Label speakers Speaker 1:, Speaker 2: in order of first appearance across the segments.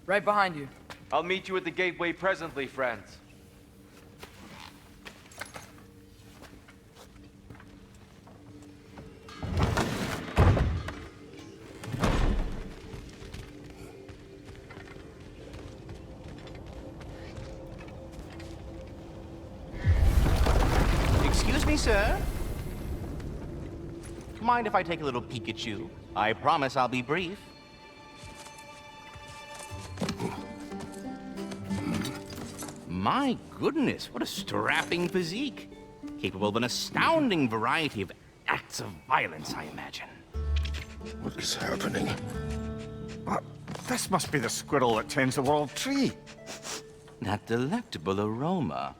Speaker 1: Right behind you.
Speaker 2: I'll meet you at the gateway presently, friends.
Speaker 3: Excuse me, sir? Mind if I take a little peek at you? I promise I'll be brief. My goodness, what a strapping physique. Capable of an astounding variety of acts of violence, I imagine.
Speaker 4: What is happening?
Speaker 5: But this must be the squirrel that tends the world tree.
Speaker 3: That delectable aroma.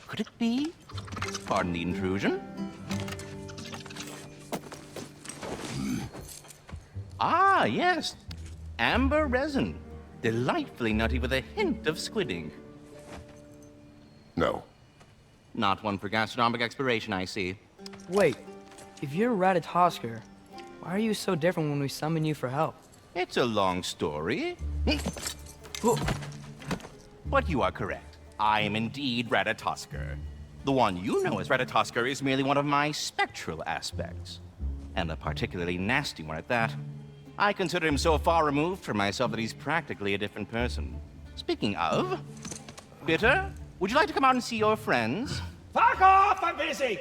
Speaker 3: Could it be? Pardon the intrusion. Ah, yes. Amber resin. Delightfully nutty with a hint of squid ink.
Speaker 4: No.
Speaker 3: Not one for gastronomic exploration, I see.
Speaker 1: Wait, if you're Ratatoskr, why are you so different when we summon you for help?
Speaker 3: It's a long story. But you are correct. I am indeed Ratatoskr. The one you know as Ratatoskr is merely one of my spectral aspects. And a particularly nasty one at that. I consider him so far removed from myself that he's practically a different person. Speaking of, Bitter, would you like to come out and see your friends?
Speaker 6: Fuck off! I'm busy!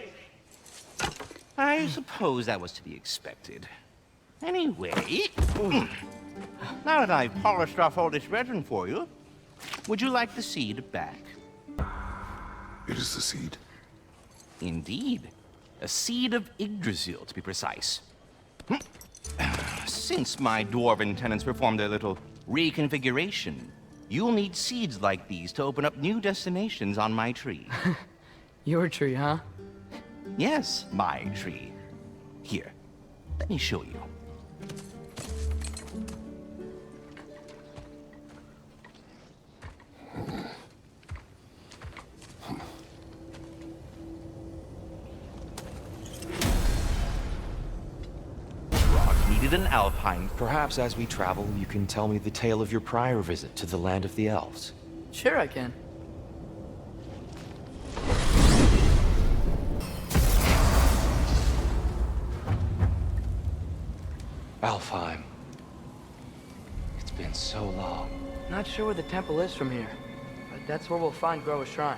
Speaker 3: I suppose that was to be expected. Anyway, now that I've polished off all this resin for you, would you like the seed back?
Speaker 4: It is the seed.
Speaker 3: Indeed. A seed of Yggdrasil, to be precise. Since my dwarven tenants performed their little reconfiguration, you'll need seeds like these to open up new destinations on my tree.
Speaker 1: Your tree, huh?
Speaker 3: Yes, my tree. Here, let me show you. Needed an alpine.
Speaker 2: Perhaps as we travel, you can tell me the tale of your prior visit to the land of the elves.
Speaker 1: Sure I can.
Speaker 2: Alfheim. It's been so long.
Speaker 1: Not sure where the temple is from here, but that's where we'll find Groa's shrine.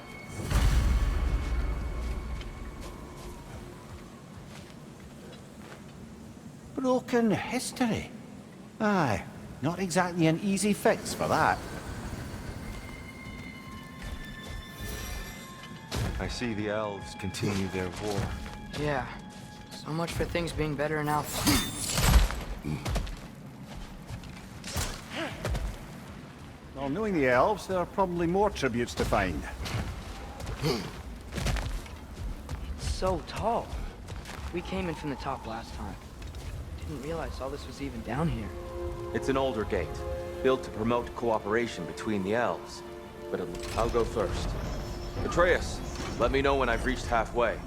Speaker 5: Broken history. Aye, not exactly an easy fix for that.
Speaker 2: I see the elves continue their war.
Speaker 1: Yeah, so much for things being better in Alpha.
Speaker 5: Well, knowing the elves, there are probably more tributes to find.
Speaker 1: It's so tall. We came in from the top last time. Didn't realize all this was even down here.
Speaker 2: It's an older gate, built to promote cooperation between the elves. But I'll go first. Atreus, let me know when I've reached halfway.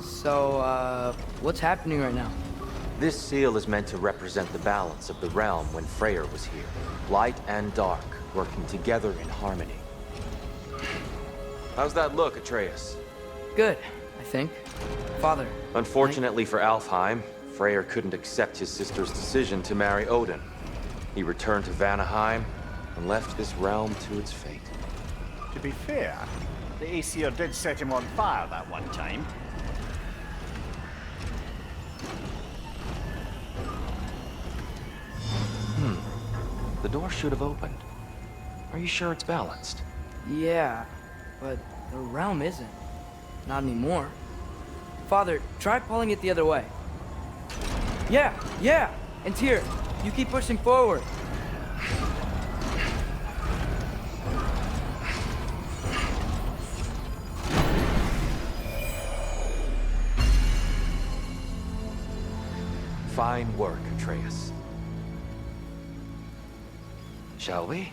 Speaker 1: So, what's happening right now?
Speaker 2: This seal is meant to represent the balance of the realm when Freyr was here. Light and dark, working together in harmony. How's that look, Atreus?
Speaker 1: Good, I think. Father.
Speaker 2: Unfortunately for Alfheim, Freyr couldn't accept his sister's decision to marry Odin. He returned to Vanaheim and left this realm to its fate.
Speaker 5: To be fair, the Aesir did set him on fire that one time.
Speaker 2: The door should have opened. Are you sure it's balanced?
Speaker 1: Yeah, but the realm isn't. Not anymore. Father, try pulling it the other way. Yeah! And Tyr, you keep pushing forward.
Speaker 2: Fine work, Atreus. Shall we?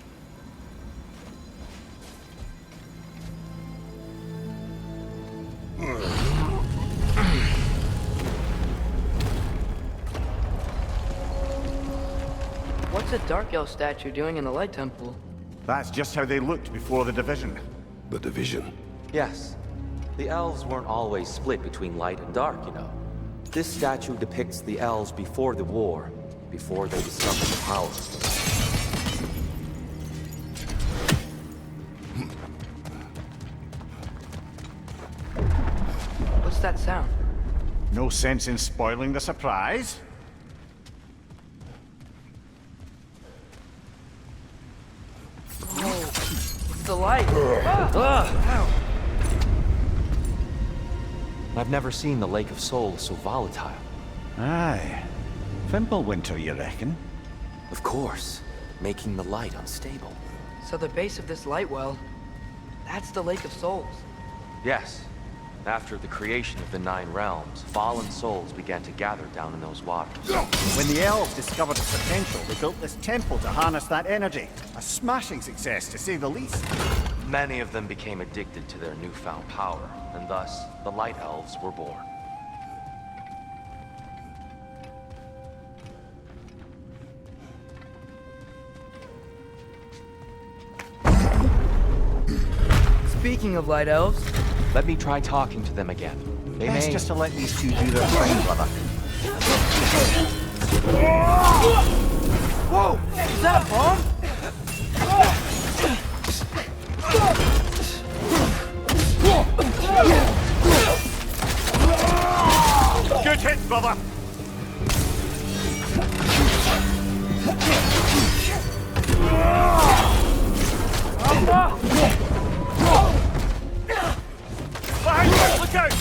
Speaker 1: What's What's a Dark Elf statue doing in the Light Temple?
Speaker 5: That's just how they looked before the division.
Speaker 4: The division.
Speaker 2: Yes. The elves weren't always split between light and dark, you know. This statue depicts the elves before the war, before they discovered the power.
Speaker 1: What's that sound?
Speaker 5: No sense in spoiling the surprise.
Speaker 1: It's the light! Ow.
Speaker 2: I've never seen the Lake of Souls so volatile.
Speaker 5: Aye. Fimbulwinter, you reckon?
Speaker 2: Of course, making the light unstable.
Speaker 1: So the base of this light well, that's the Lake of Souls.
Speaker 2: Yes. After the creation of the Nine Realms, fallen souls began to gather down in those waters.
Speaker 5: When the elves discovered its potential, they built this temple to harness that energy. A smashing success, to say the least.
Speaker 2: Many of them became addicted to their newfound power, and thus, the Light Elves were born.
Speaker 1: Speaking of Light Elves,
Speaker 2: Let me try talking to them again. They
Speaker 5: Best
Speaker 2: may...
Speaker 5: just to let these two do their thing, brother.
Speaker 1: whoa! Is that a bomb?
Speaker 5: Good hit, brother! Behind you! Look out!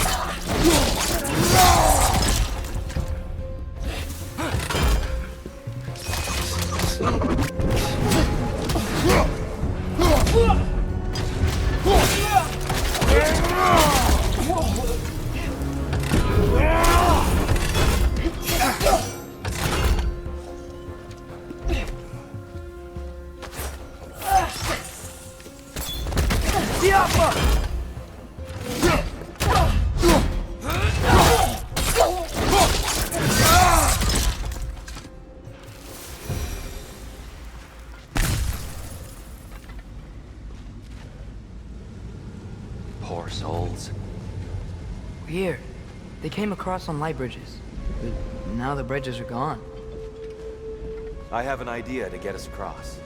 Speaker 1: The ALVA!
Speaker 2: Poor souls.
Speaker 1: Weird. They came across on light bridges. But now the bridges are gone.
Speaker 2: I have an idea to get us across.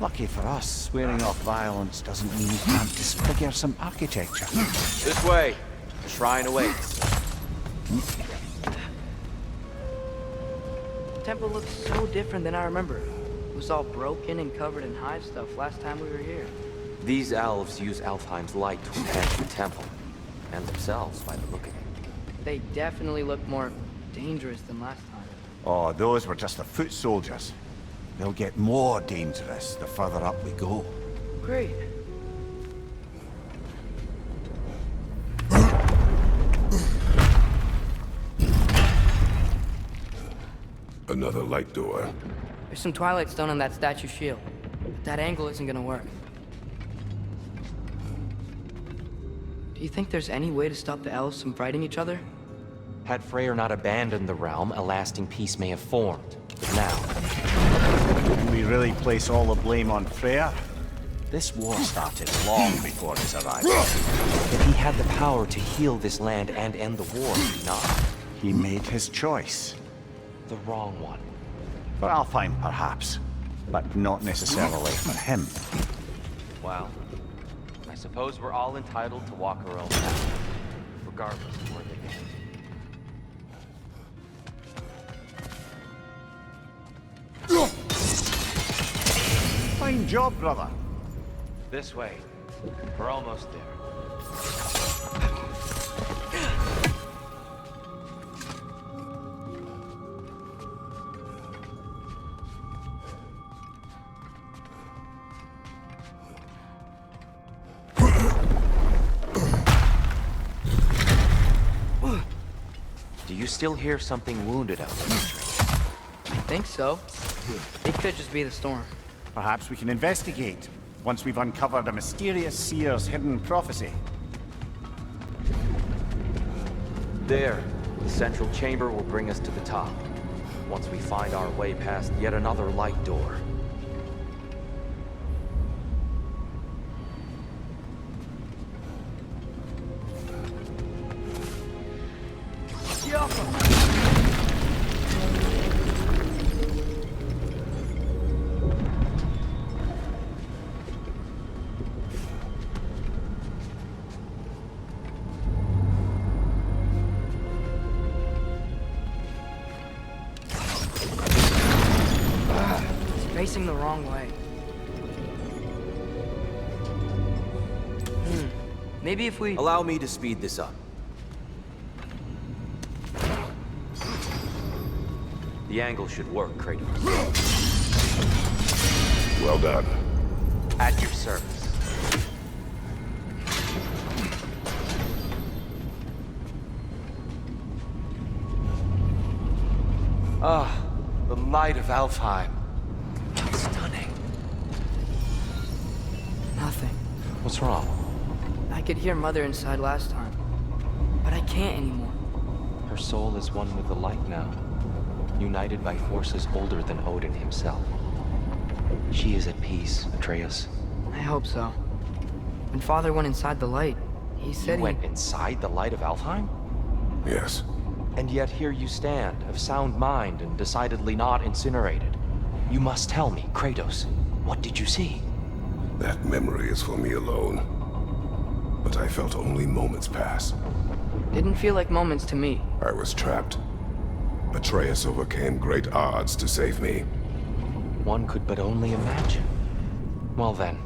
Speaker 5: Lucky for us, swearing off violence doesn't mean you can't disfigure some architecture.
Speaker 2: This way. The shrine awaits.
Speaker 1: The temple looks so different than I remember. It was all broken and covered in hive stuff last time we were here.
Speaker 2: These elves use Alfheim's light to enhance the temple. And themselves, by the look of it.
Speaker 1: They definitely look more dangerous than last time.
Speaker 5: Oh, those were just the foot soldiers. They'll get more dangerous the further up we go.
Speaker 1: Great.
Speaker 4: Another light door.
Speaker 1: There's some Twilight Stone on that statue shield. But that angle isn't gonna work. Do you think there's any way to stop the elves from fighting each other?
Speaker 2: Had Freyr not abandoned the realm, a lasting peace may have formed. But now,
Speaker 5: Can we really place all the blame on Freyr? This war started long before his arrival.
Speaker 2: if he had the power to heal this land and end the war, did he not?
Speaker 5: He made his choice.
Speaker 2: The wrong one.
Speaker 5: For Alfheim, perhaps. But not necessarily for him.
Speaker 2: Well, I suppose we're all entitled to walk our own path, regardless of where they end.
Speaker 5: Fine job, brother.
Speaker 2: This way. We're almost there. Do you still hear something wounded out there?
Speaker 1: I think so. It could just be the storm.
Speaker 5: Perhaps we can investigate, once we've uncovered a mysterious seer's hidden prophecy.
Speaker 2: There. The central chamber will bring us to the top. once we find our way past yet another light door.
Speaker 1: Facing the wrong way. Maybe if we...
Speaker 2: Allow me to speed this up. The angle should work, Kratos.
Speaker 4: Well done.
Speaker 2: At your service. Ah, the light of Alfheim. Stunning.
Speaker 1: Nothing.
Speaker 2: What's wrong?
Speaker 1: I could hear Mother inside last time, but I can't anymore.
Speaker 2: Her soul is one with the light now, united by forces older than Odin himself. She is at peace, Atreus.
Speaker 1: I hope so. When Father went inside the light, he said
Speaker 2: You went inside the light of Alfheim?
Speaker 4: Yes.
Speaker 2: And yet here you stand, of sound mind and decidedly not incinerated. You must tell me, Kratos, what did you see?
Speaker 4: That memory is for me alone. But I felt only moments pass.
Speaker 1: Didn't feel like moments to me.
Speaker 4: I was trapped. Atreus overcame great odds to save me.
Speaker 2: One could but only imagine. Well then,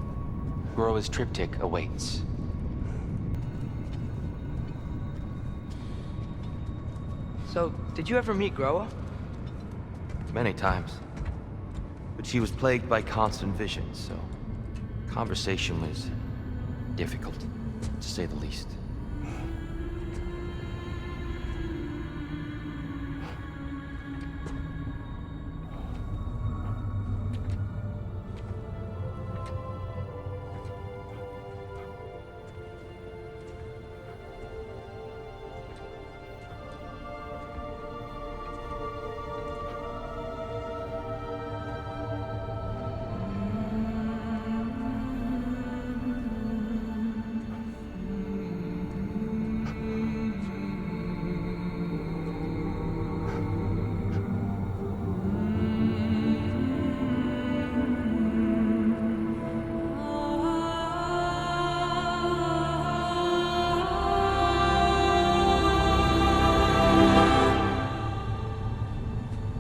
Speaker 2: Groa's triptych awaits.
Speaker 1: So, did you ever meet Groa?
Speaker 2: Many times. But she was plagued by constant visions, so conversation was difficult, to say the least.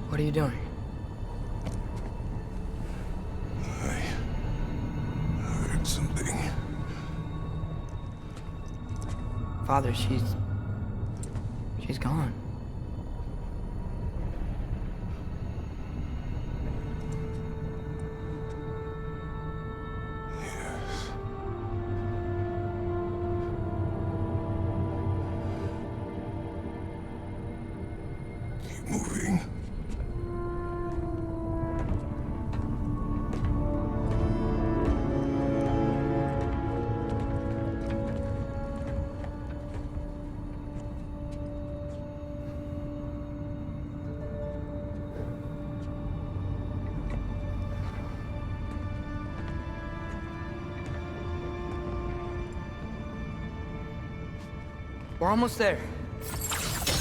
Speaker 1: What are you doing?
Speaker 4: I heard something.
Speaker 1: Father, she's gone.
Speaker 4: Yes. Keep moving.
Speaker 1: We're almost there.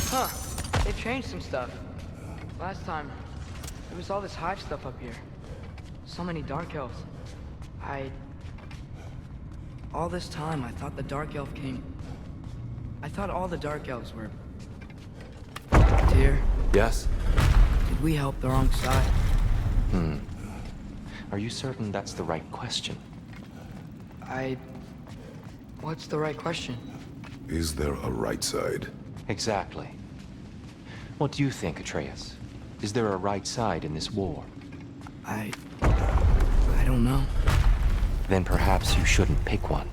Speaker 1: Huh. They've changed some stuff. Last time, there was all this hive stuff up here. So many Dark Elves. All this time, I thought the Dark Elf came... I thought all the Dark Elves were... Dear,
Speaker 2: Yes?
Speaker 1: did we help the wrong side?
Speaker 2: Are you certain that's the right question?
Speaker 1: What's the right question?
Speaker 4: Is there a right side?
Speaker 2: Exactly. What do you think, Atreus? Is there a right side in this war?
Speaker 1: I don't know.
Speaker 2: Then perhaps you shouldn't pick one.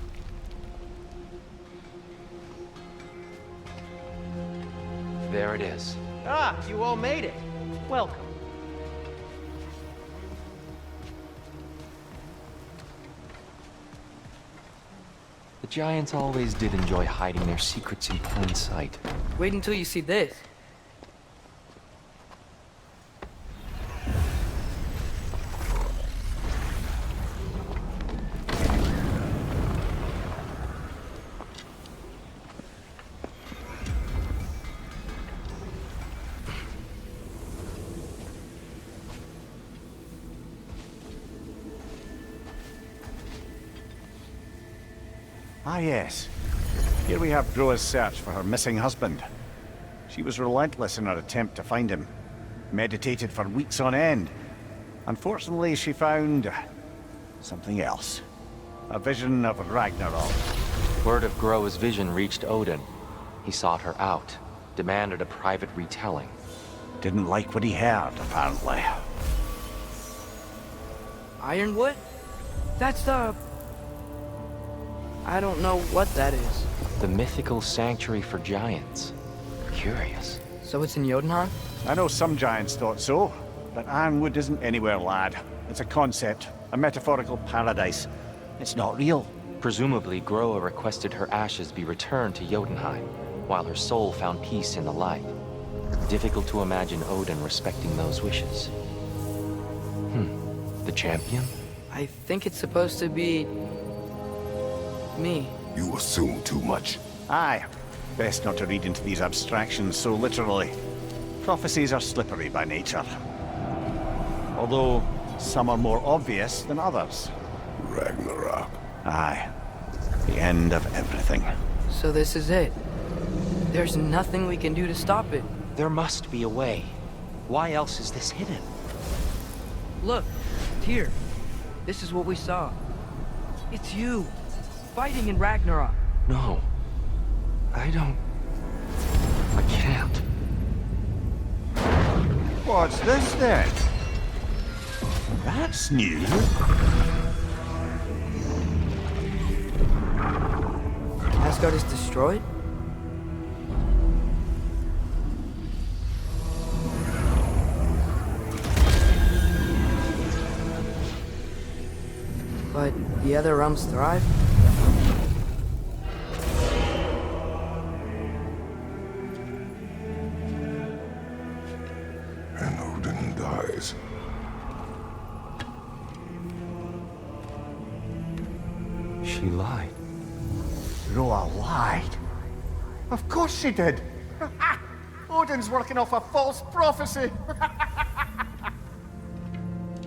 Speaker 2: There it is.
Speaker 7: Ah, you all made it. Welcome.
Speaker 2: The giants always did enjoy hiding their secrets in plain sight.
Speaker 1: Wait until you see this.
Speaker 5: Ah, yes. Here we have Groa's search for her missing husband. She was relentless in her attempt to find him. Meditated for weeks on end. Unfortunately, she found something else. A vision of Ragnarok.
Speaker 2: Word of Groa's vision reached Odin. He sought her out, demanded a private retelling.
Speaker 5: Didn't like what he heard, apparently.
Speaker 1: Ironwood? That's the... I don't know what that is.
Speaker 2: The mythical sanctuary for giants. Curious.
Speaker 1: So it's in Jotunheim?
Speaker 5: I know some giants thought so, but Ironwood isn't anywhere, lad. It's a concept, a metaphorical paradise. It's not real.
Speaker 2: Presumably, Groa requested her ashes be returned to Jotunheim, while her soul found peace in the light. Difficult to imagine Odin respecting those wishes. The champion?
Speaker 1: I think it's supposed to be... me.
Speaker 4: You assume too much.
Speaker 5: Aye. Best not to read into these abstractions so literally. Prophecies are slippery by nature. Although, some are more obvious than others.
Speaker 4: Ragnarok.
Speaker 5: Aye. The end of everything.
Speaker 1: So this is it. There's nothing we can do to stop it.
Speaker 2: There must be a way. Why else is this hidden?
Speaker 1: Look, Tyr. This is what we saw. It's you, fighting in Ragnarok.
Speaker 2: No. I can't.
Speaker 5: What's this then? That's new.
Speaker 1: Asgard is destroyed? But the other realms thrive?
Speaker 4: And Odin dies.
Speaker 2: She lied.
Speaker 5: Groa lied.
Speaker 6: Of course she did. Odin's working off a false prophecy.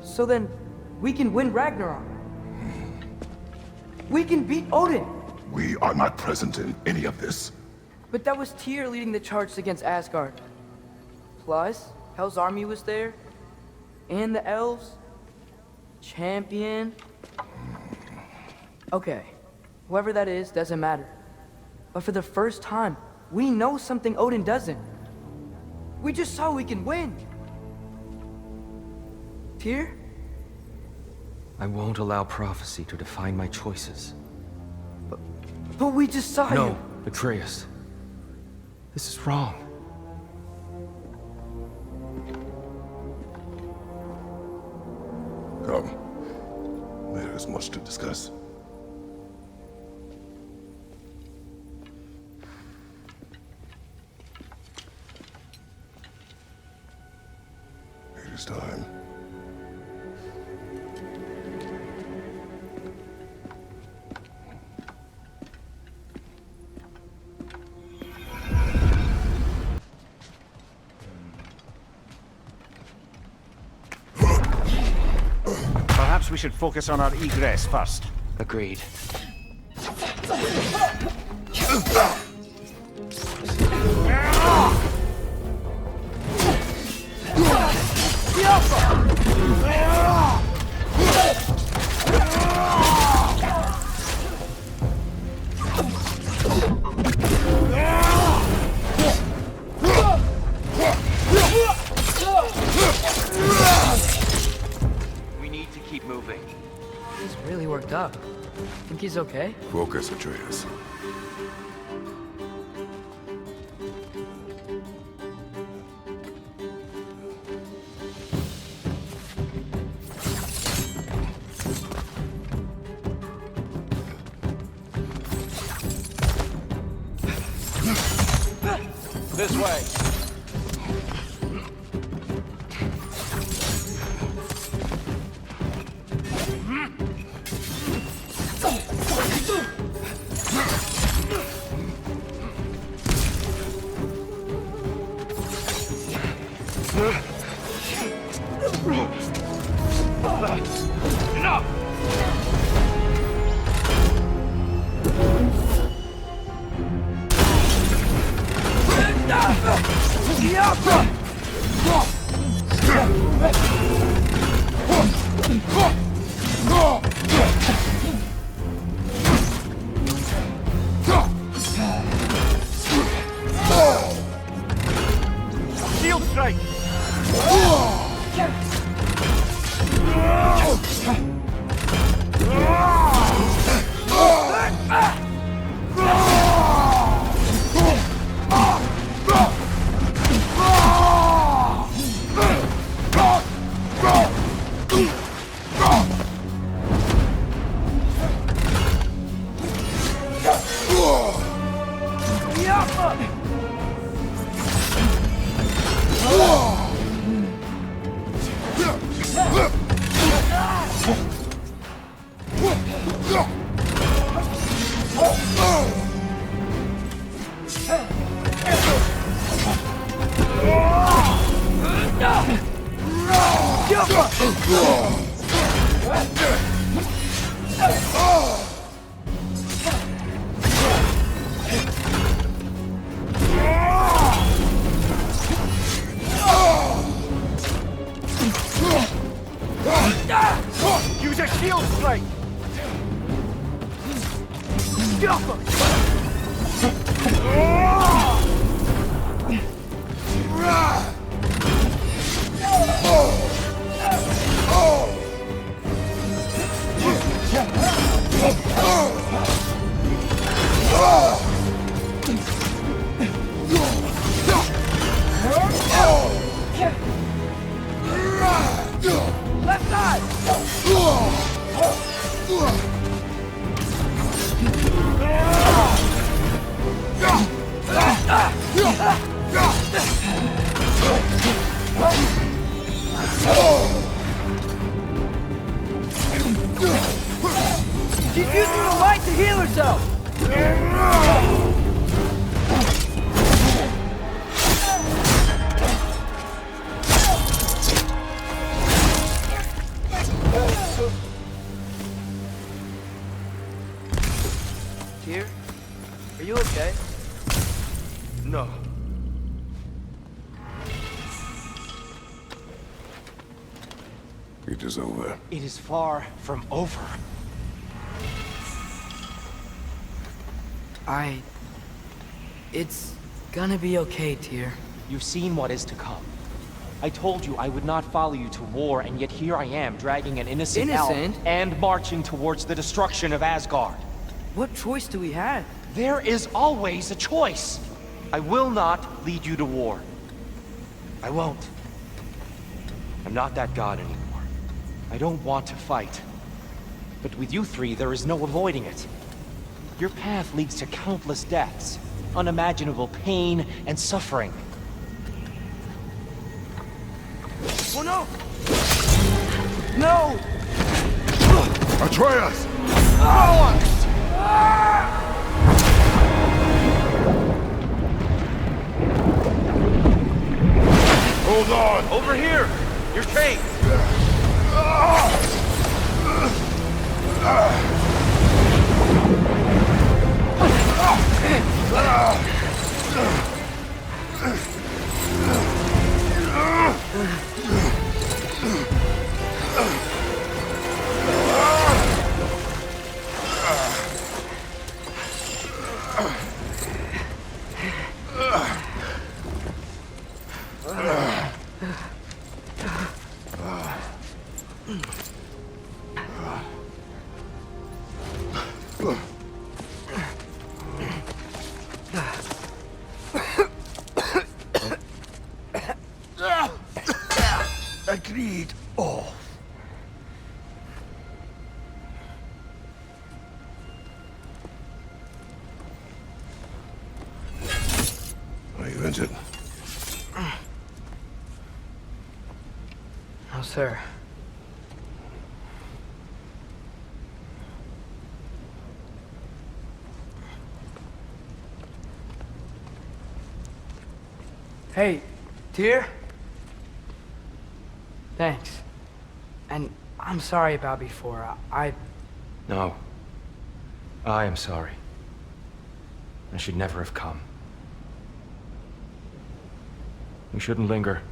Speaker 1: So then, we can win Ragnarok. We can beat Odin.
Speaker 4: We are not present in any of this.
Speaker 1: But that was Tyr leading the charge against Asgard. Plus, Hell's army was there. And the elves. Champion. Okay, whoever that is doesn't matter. But for the first time, we know something Odin doesn't. We just saw we can win. Tyr?
Speaker 2: I won't allow prophecy to define my choices.
Speaker 1: But we just saw you.
Speaker 2: No, Atreus. This is wrong.
Speaker 4: Come. There is much to discuss. It is time.
Speaker 5: Perhaps we should focus on our egress first.
Speaker 2: Agreed. We need to keep moving.
Speaker 1: He's really worked up. Think he's okay?
Speaker 4: Focus, Atreus.
Speaker 6: This way. Shield strike! Use a shield strike!
Speaker 1: Left side! She's using the light to heal herself! Dear, are you okay?
Speaker 2: No.
Speaker 4: It is over.
Speaker 7: It is far from over.
Speaker 1: It's gonna be okay, Tyr.
Speaker 7: You've seen what is to come. I told you I would not follow you to war, and yet here I am, dragging an innocent elf
Speaker 1: Innocent?
Speaker 7: and marching towards the destruction of Asgard.
Speaker 1: What choice do we have?
Speaker 7: There is always a choice.
Speaker 2: I will not lead you to war. I won't. I'm not that god anymore.
Speaker 7: I don't want to fight. But with you three, there is no avoiding it. Your path leads to countless deaths, unimaginable pain and suffering.
Speaker 1: Oh no! No!
Speaker 4: Atreus! Hold on!
Speaker 2: Over here! You're chained!
Speaker 4: Agreed. Oh. Are you injured?
Speaker 1: No, sir. Hey, Tyr? Thanks. And I'm sorry about before.
Speaker 2: No. I am sorry. I should never have come. We shouldn't linger.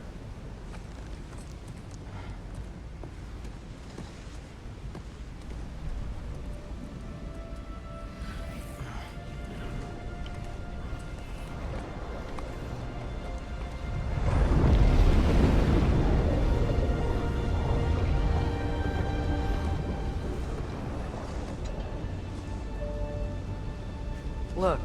Speaker 1: Look,